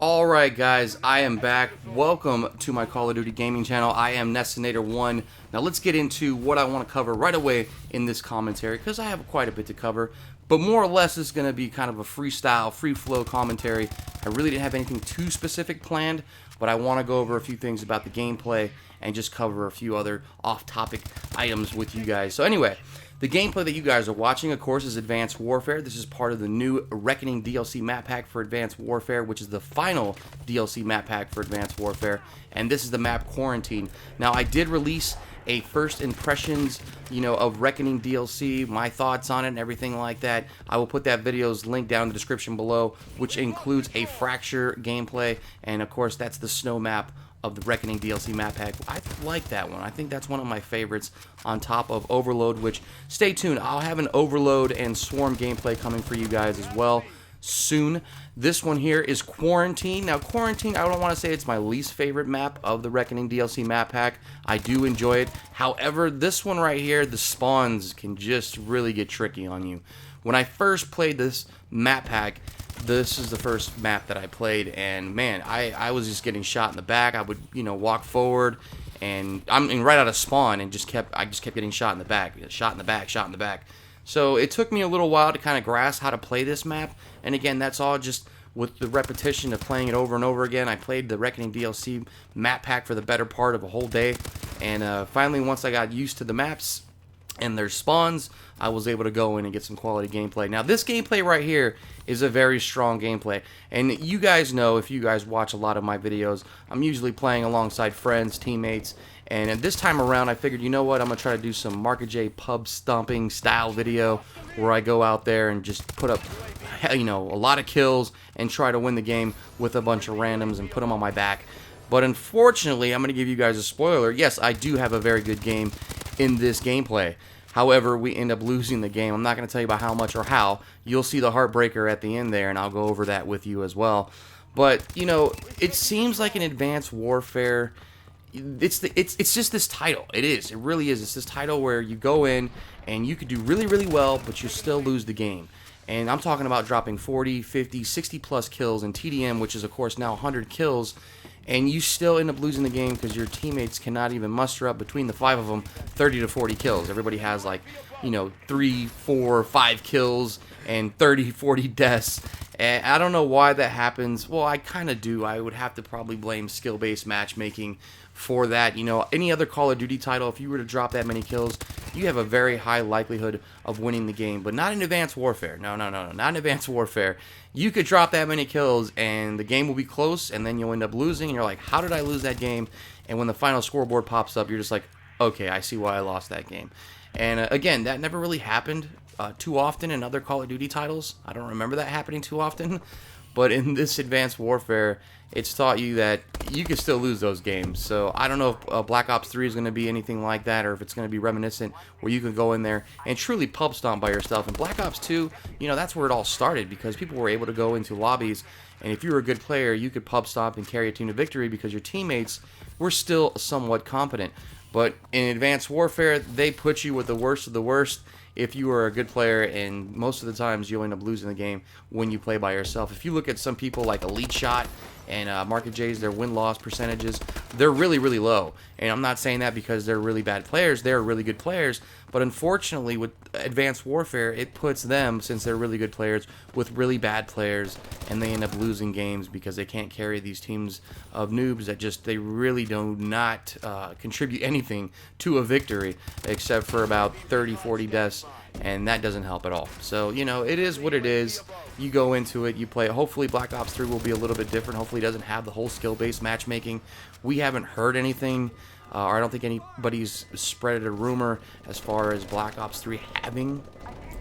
Alright guys, I am back. Welcome to my Call of Duty gaming channel. I am NESSINATOR1. Now let's get into what I want to cover right away in this commentary, because I have quite a bit to cover. But more or less it's going to be kind of a freestyle, free-flow commentary. I really didn't have anything too specific planned, but I want to go over a few things about the gameplay and just cover a few other off-topic items with you guys. So anyway, the gameplay that you guys are watching, of course, is Advanced Warfare. This is part of the new Reckoning DLC map pack for Advanced Warfare, which is the final DLC map pack for Advanced Warfare. And this is the map Quarantine. Now, I did release a first impressions, of Reckoning DLC, my thoughts on it and everything like that. I will put that video's link down in the description below, which includes a Fracture gameplay. And, of course, that's the snow map of the Reckoning DLC map pack. I like that one. I think that's one of my favorites, on top of Overload, which, stay tuned, I'll have an Overload and Swarm gameplay coming for you guys as well soon. This one here is Quarantine. Now, Quarantine, I don't want to say it's my least favorite map of the Reckoning DLC map pack. I do enjoy it. However, this one right here, the spawns can just really get tricky on you. When I first played this map pack, this is the first map that I played, and man, I was just getting shot in the back. I would, walk forward, and I'm right out of spawn, and I just kept getting shot in the back, shot in the back, shot in the back. So it took me a little while to kind of grasp how to play this map, and again, that's all just with the repetition of playing it over and over again. I played the Reckoning DLC map pack for the better part of a whole day, and finally, once I got used to the maps and their spawns, I was able to go in and get some quality gameplay. Now, this gameplay right here is a very strong gameplay, and you guys know, if you guys watch a lot of my videos, I'm usually playing alongside friends, teammates, and at this time around, I figured, you know what, I'm going to try to do some Market J pub stomping style video, where I go out there and just put up, a lot of kills, and try to win the game with a bunch of randoms and put them on my back. But unfortunately, I'm going to give you guys a spoiler. Yes, I do have a very good game in this gameplay. However, we end up losing the game. I'm not going to tell you about how much or how. You'll see the heartbreaker at the end there, and I'll go over that with you as well. But, it seems like an Advanced Warfare, it's just this title. It is. It really is. It's this title where you go in, and you could do really, really well, but you still lose the game. And I'm talking about dropping 40, 50, 60 plus kills in TDM, which is, of course, now 100 kills, and you still end up losing the game because your teammates cannot even muster up, between the 5 of them, 30 to 40 kills. Everybody has, like, 3, 4, 5 kills and 30, 40 deaths. And I don't know why that happens. Well, I kind of do. I would have to probably blame skill-based matchmaking for that. Any other Call of Duty title, if you were to drop that many kills, you have a very high likelihood of winning the game. But not in Advanced Warfare. No, not in Advanced Warfare. You could drop that many kills, and the game will be close, and then you'll end up losing, and you're like, how did I lose that game? And when the final scoreboard pops up, you're just like, okay, I see why I lost that game. And again, that never really happened too often in other Call of Duty titles. I don't remember that happening too often. But in this Advanced Warfare, it's taught you that you can still lose those games. So I don't know if Black Ops 3 is going to be anything like that, or if it's going to be reminiscent where you can go in there and truly pub stomp by yourself. And Black Ops 2, that's where it all started, because people were able to go into lobbies, and if you were a good player, you could pub stomp and carry a team to victory because your teammates were still somewhat competent. But in Advanced Warfare, they put you with the worst of the worst if you are a good player, and most of the times you'll end up losing the game when you play by yourself. If you look at some people like Elite Shot and Market J's, their win-loss percentages, they're really, really low. And I'm not saying that because they're really bad players. They're really good players. But unfortunately, with Advanced Warfare, it puts them, since they're really good players, with really bad players, and they end up losing games because they can't carry these teams of noobs that they really do not contribute anything to a victory, except for about 30, 40 deaths, and that doesn't help at all. So, it is what it is. You go into it, you play it. Hopefully Black Ops 3 will be a little bit different. Hopefully it doesn't have the whole skill-based matchmaking. We haven't heard anything, or I don't think anybody's spread a rumor as far as Black Ops 3 having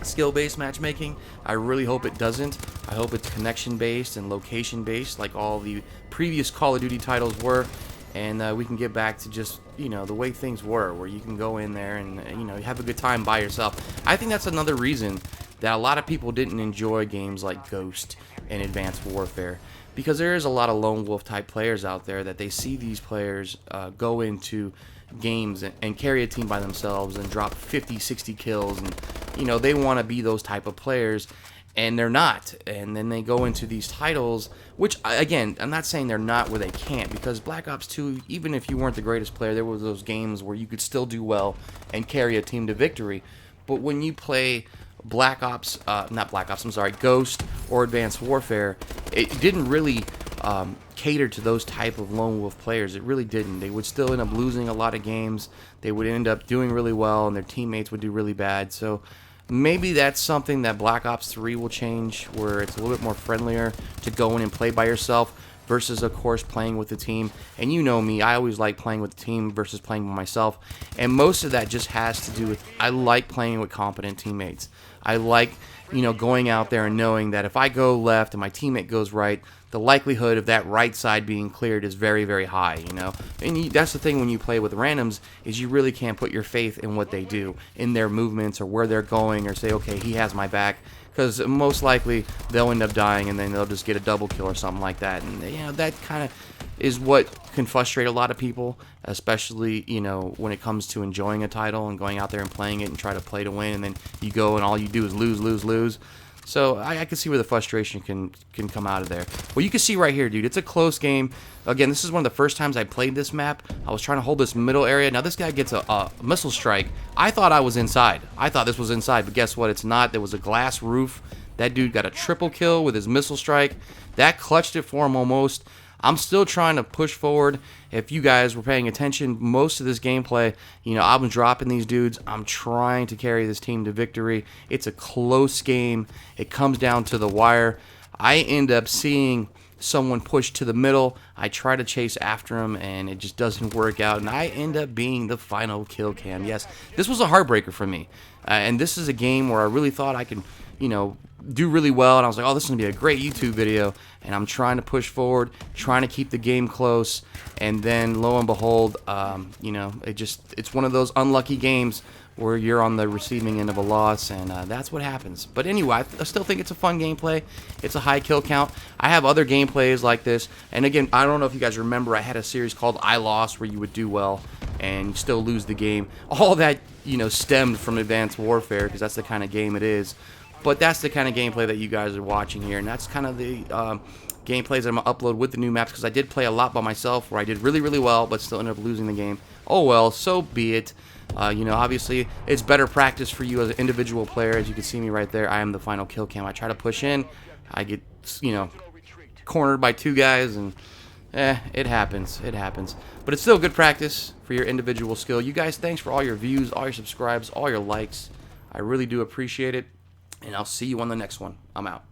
skill-based matchmaking. I really hope it doesn't. I hope it's connection-based and location-based like all the previous Call of Duty titles were, and we can get back to just, the way things were, where you can go in there and, have a good time by yourself. I think that's another reason that a lot of people didn't enjoy games like Ghost and Advanced Warfare, because there is a lot of lone wolf type players out there that they see these players go into games and carry a team by themselves and drop 50, 60 kills, and they want to be those type of players. and they're not. And then they go into these titles, which, again, I'm not saying they're not where they can't, because Black Ops 2, even if you weren't the greatest player, there were those games where you could still do well and carry a team to victory. But when you play Black Ops, not Black Ops, I'm sorry, Ghost or Advanced Warfare, it didn't really cater to those type of lone wolf players. It really didn't. They would still end up losing a lot of games. They would end up doing really well, and their teammates would do really bad. So maybe that's something that Black Ops 3 will change, where it's a little bit more friendlier to go in and play by yourself versus, of course, playing with the team. And you know me, I always like playing with the team versus playing with myself. And most of that just has to do with, I like playing with competent teammates. I like, going out there and knowing that if I go left and my teammate goes right, the likelihood of that right side being cleared is very, very high, And that's the thing when you play with randoms, is you really can't put your faith in what they do, in their movements or where they're going, or say, okay, he has my back, because most likely they'll end up dying and then they'll just get a double kill or something like that. And, that kind of is what can frustrate a lot of people, especially, when it comes to enjoying a title and going out there and playing it and try to play to win, and then you go and all you do is lose, lose, lose. So I can see where the frustration can come out of there. Well, you can see right here, dude, it's a close game. Again, this is one of the first times I played this map. I was trying to hold this middle area. Now this guy gets a missile strike. I thought I was inside. I thought this was inside, but guess what? It's not. There was a glass roof. That dude got a triple kill with his missile strike. That clutched it for him almost. I'm still trying to push forward. If you guys were paying attention, most of this gameplay, I'm dropping these dudes. I'm trying to carry this team to victory. It's a close game. It comes down to the wire. I end up seeing someone push to the middle. I try to chase after him, and it just doesn't work out, and I end up being the final kill cam. Yes, this was a heartbreaker for me, and this is a game where I really thought I could, do really well, and I was like, oh, this is going to be a great YouTube video, and I'm trying to push forward, trying to keep the game close, and then lo and behold, it's one of those unlucky games where you're on the receiving end of a loss, and that's what happens. But anyway, I still think it's a fun gameplay. It's a high kill count. I have other gameplays like this, and again, I don't know if you guys remember, I had a series called I Lost where you would do well and you still lose the game. All that, stemmed from Advanced Warfare, because that's the kind of game it is. But that's the kind of gameplay that you guys are watching here, and that's kind of the gameplays that I'm going to upload with the new maps, because I did play a lot by myself where I did really, really well, but still ended up losing the game. Oh well, so be it. Obviously, it's better practice for you as an individual player. As you can see me right there, I am the final kill cam. I try to push in. I get, cornered by two guys, and it happens. It happens. But it's still good practice for your individual skill. You guys, thanks for all your views, all your subscribes, all your likes. I really do appreciate it. And I'll see you on the next one. I'm out.